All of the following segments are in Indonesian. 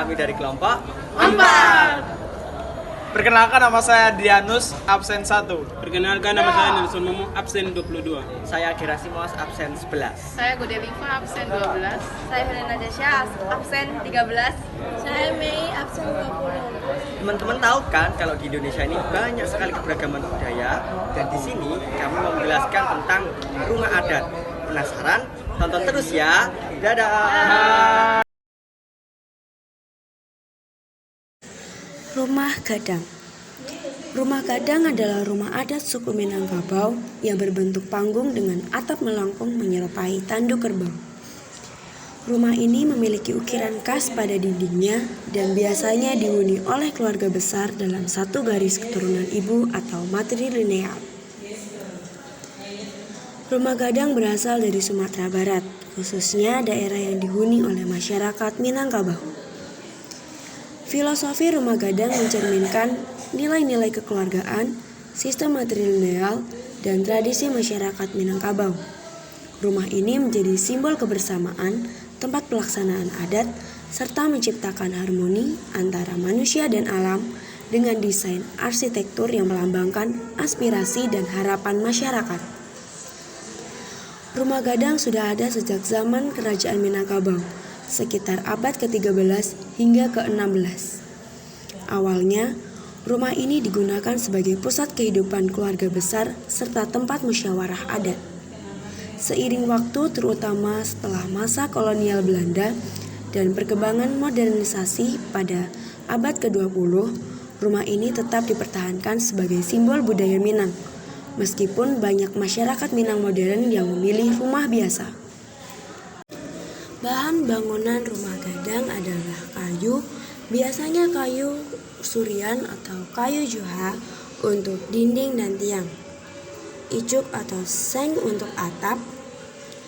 kami dari kelompok 4. Perkenalkan, nama saya Dianus, absen 1. Perkenalkan, nama saya Nelson Momo, absen 22. Saya Gerasimos, absen 11. Saya Godeliva, absen 12. Saya Helena Desya, absen 13. Saya Mei, absen 20. Teman-teman tahu kan kalau di Indonesia ini banyak sekali keberagaman budaya, dan di sini kami mau menjelaskan tentang rumah adat. Penasaran? Tonton terus ya. Dadah. Rumah Gadang. Rumah gadang adalah rumah adat suku Minangkabau yang berbentuk panggung dengan atap melengkung menyerupai tanduk kerbau. Rumah ini memiliki ukiran khas pada dindingnya dan biasanya dihuni oleh keluarga besar dalam satu garis keturunan ibu atau matrilineal. Rumah gadang berasal dari Sumatera Barat, khususnya daerah yang dihuni oleh masyarakat Minangkabau. Filosofi rumah gadang mencerminkan nilai-nilai kekeluargaan, sistem matrilineal, dan tradisi masyarakat Minangkabau. Rumah ini menjadi simbol kebersamaan, tempat pelaksanaan adat, serta menciptakan harmoni antara manusia dan alam dengan desain arsitektur yang melambangkan aspirasi dan harapan masyarakat. Rumah gadang sudah ada sejak zaman Kerajaan Minangkabau, sekitar abad ke-13 hingga ke-16. Awalnya, rumah ini digunakan sebagai pusat kehidupan keluarga besar serta tempat musyawarah adat. Seiring waktu, terutama setelah masa kolonial Belanda dan perkembangan modernisasi pada abad ke-20, rumah ini tetap dipertahankan sebagai simbol budaya Minang, meskipun banyak masyarakat Minang modern yang memilih rumah biasa. Bahan bangunan rumah gadang adalah kayu, biasanya kayu surian atau kayu juha untuk dinding dan tiang, icuk atau seng untuk atap,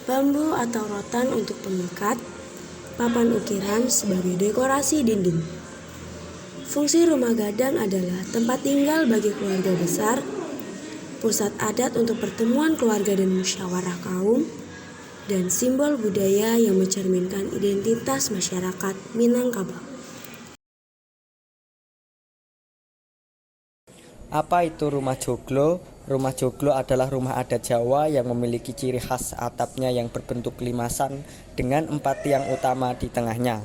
bambu atau rotan untuk pengikat, papan ukiran sebagai dekorasi dinding. Fungsi rumah gadang adalah tempat tinggal bagi keluarga besar, pusat adat untuk pertemuan keluarga dan musyawarah kaum, dan simbol budaya yang mencerminkan identitas masyarakat Minangkabau. Apa itu rumah joglo? Rumah joglo adalah rumah adat Jawa yang memiliki ciri khas atapnya yang berbentuk limasan dengan 4 tiang utama di tengahnya.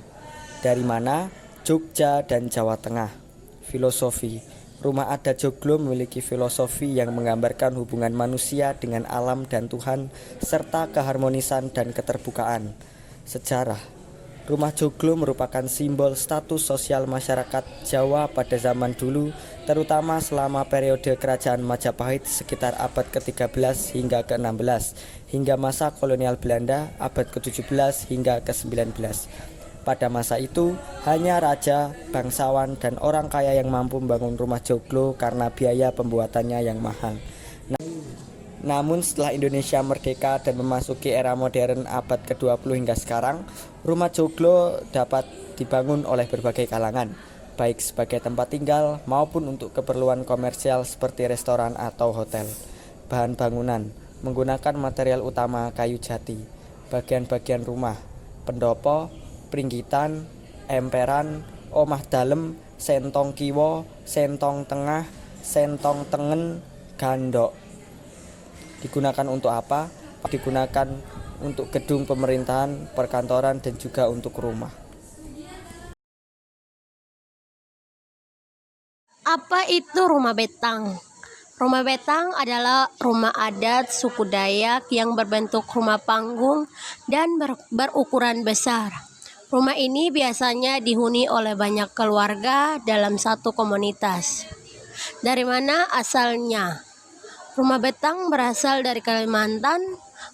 Dari mana? Jogja dan Jawa Tengah. Filosofi. Rumah adat joglo memiliki filosofi yang menggambarkan hubungan manusia dengan alam dan Tuhan, serta keharmonisan dan keterbukaan. Sejarah. Rumah joglo merupakan simbol status sosial masyarakat Jawa pada zaman dulu, terutama selama periode Kerajaan Majapahit sekitar abad ke-13 hingga ke-16, hingga masa kolonial Belanda abad ke-17 hingga ke-19. Pada masa itu, hanya raja, bangsawan, dan orang kaya yang mampu membangun rumah joglo karena biaya pembuatannya yang mahal. Namun setelah Indonesia merdeka dan memasuki era modern abad ke-20 hingga sekarang, rumah joglo dapat dibangun oleh berbagai kalangan, baik sebagai tempat tinggal maupun untuk keperluan komersial seperti restoran atau hotel. Bahan bangunan menggunakan material utama kayu jati. Bagian-bagian rumah: pendopo, pringgitan, emperan, omah dalem, sentong kiwa, sentong tengah, sentong tengen, gandok. Digunakan untuk apa? Digunakan untuk gedung pemerintahan, perkantoran, dan juga untuk rumah. Apa itu rumah betang? Rumah betang adalah rumah adat suku Dayak yang berbentuk rumah panggung dan berukuran besar. Rumah ini biasanya dihuni oleh banyak keluarga dalam satu komunitas. Dari mana asalnya? Rumah betang berasal dari Kalimantan,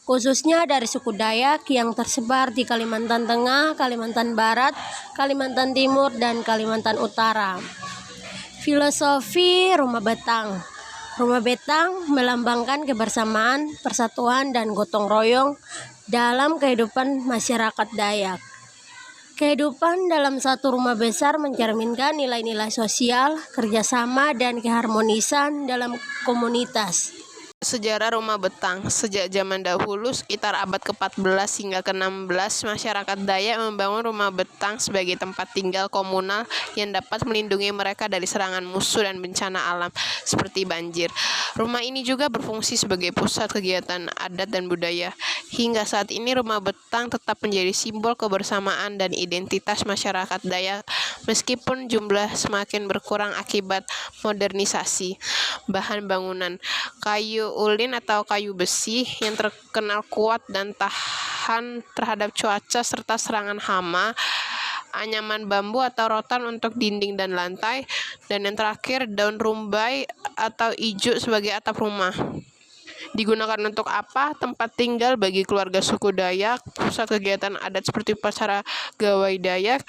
khususnya dari suku Dayak yang tersebar di Kalimantan Tengah, Kalimantan Barat, Kalimantan Timur, dan Kalimantan Utara. Filosofi rumah betang. Rumah betang melambangkan kebersamaan, persatuan, dan gotong royong dalam kehidupan masyarakat Dayak. Kehidupan dalam satu rumah besar mencerminkan nilai-nilai sosial, kerjasama, dan keharmonisan dalam komunitas. Sejarah rumah betang. Sejak zaman dahulu, sekitar abad ke-14 hingga ke-16, masyarakat Dayak membangun rumah betang sebagai tempat tinggal komunal yang dapat melindungi mereka dari serangan musuh dan bencana alam seperti banjir. Rumah ini juga berfungsi sebagai pusat kegiatan adat dan budaya. Hingga saat ini, rumah betang tetap menjadi simbol kebersamaan dan identitas masyarakat Dayak, meskipun jumlah semakin berkurang akibat modernisasi. Bahan bangunan: kayu ulin atau kayu besi yang terkenal kuat dan tahan terhadap cuaca serta serangan hama, anyaman bambu atau rotan untuk dinding dan lantai, dan yang terakhir daun rumbai atau ijuk sebagai atap rumah. Digunakan untuk apa? Tempat tinggal bagi keluarga suku Dayak, pusat kegiatan adat seperti upacara gawai Dayak.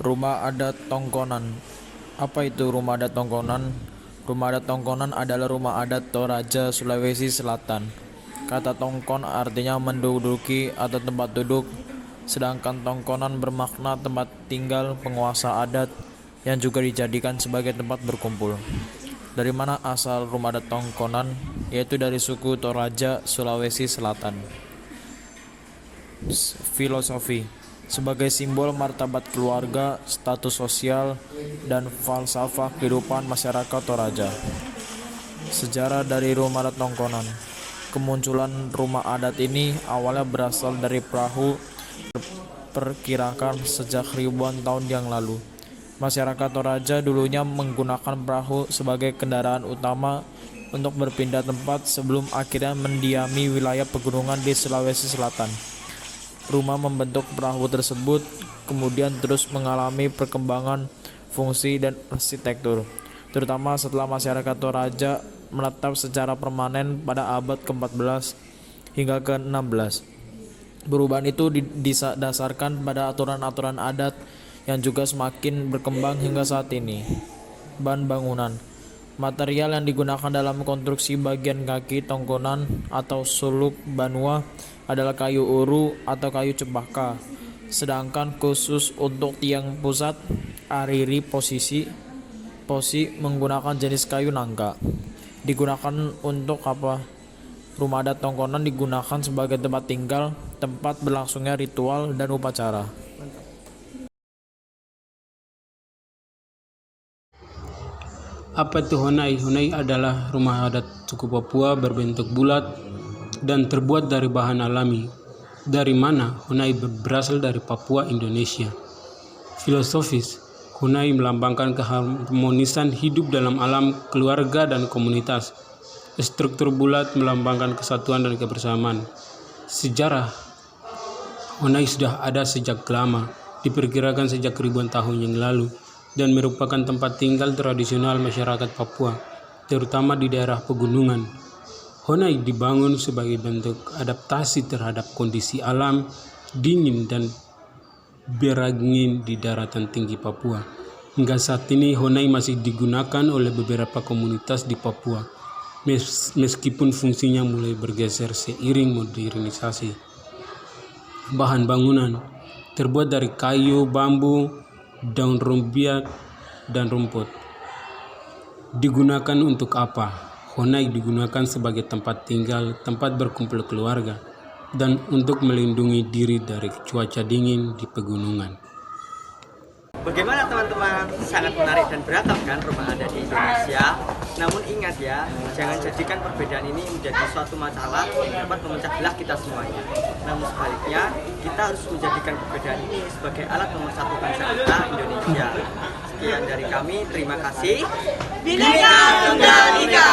Rumah adat Tongkonan. Apa itu rumah adat Tongkonan? Rumah adat Tongkonan adalah rumah adat Toraja, Sulawesi Selatan. Kata Tongkon artinya menduduki atau tempat duduk, sedangkan Tongkonan bermakna tempat tinggal penguasa adat yang juga dijadikan sebagai tempat berkumpul. Dari mana asal rumah adat Tongkonan? Yaitu dari suku Toraja, Sulawesi Selatan. Filosofi: sebagai simbol martabat keluarga, status sosial, dan falsafah kehidupan masyarakat Toraja. Sejarah dari rumah adat Tongkonan. Kemunculan rumah adat ini awalnya berasal dari perahu, perkirakan sejak ribuan tahun yang lalu. Masyarakat Toraja dulunya menggunakan perahu sebagai kendaraan utama untuk berpindah tempat sebelum akhirnya mendiami wilayah pegunungan di Sulawesi Selatan. Rumah membentuk perahu tersebut kemudian terus mengalami perkembangan fungsi dan arsitektur, terutama setelah masyarakat Toraja menetap secara permanen pada abad ke-14 hingga ke-16. Perubahan itu didasarkan pada aturan-aturan adat yang juga semakin berkembang hingga saat ini. Bahan bangunan. Material yang digunakan dalam konstruksi bagian kaki Tongkonan atau suluk Banua adalah kayu uru atau kayu cempaka. Sedangkan khusus untuk tiang pusat, ariri posi menggunakan jenis kayu nangka. Digunakan untuk apa? Rumah adat Tongkonan digunakan sebagai tempat tinggal, tempat berlangsungnya ritual dan upacara. Apa itu Honai? Honai adalah rumah adat suku Papua berbentuk bulat dan terbuat dari bahan alami. Dari mana? Honai berasal dari Papua, Indonesia. Filosofis, Honai melambangkan keharmonisan hidup dalam alam, keluarga, dan komunitas. Struktur bulat melambangkan kesatuan dan kebersamaan. Sejarah, Honai sudah ada sejak lama, diperkirakan sejak ribuan tahun yang lalu, dan merupakan tempat tinggal tradisional masyarakat Papua, terutama di daerah pegunungan. Honai dibangun sebagai bentuk adaptasi terhadap kondisi alam, dingin dan berangin di daratan tinggi Papua. Hingga saat ini Honai masih digunakan oleh beberapa komunitas di Papua, meskipun fungsinya mulai bergeser seiring modernisasi. Bahan bangunan terbuat dari kayu, bambu, daun rumbiak, dan rumput. Digunakan untuk apa? Honai digunakan sebagai tempat tinggal, tempat berkumpul keluarga, dan untuk melindungi diri dari cuaca dingin di pegunungan. Bagaimana teman-teman? Sangat menarik dan beragam kan rumah adat di Indonesia. Namun ingat ya, jangan jadikan perbedaan ini menjadi suatu masalah yang dapat memecah belah kita semuanya. Namun sebaliknya, kita harus menjadikan perbedaan ini sebagai alat pemersatu bangsa kita, Indonesia. Sekian dari kami, terima kasih. Bhinneka Tunggal Ika.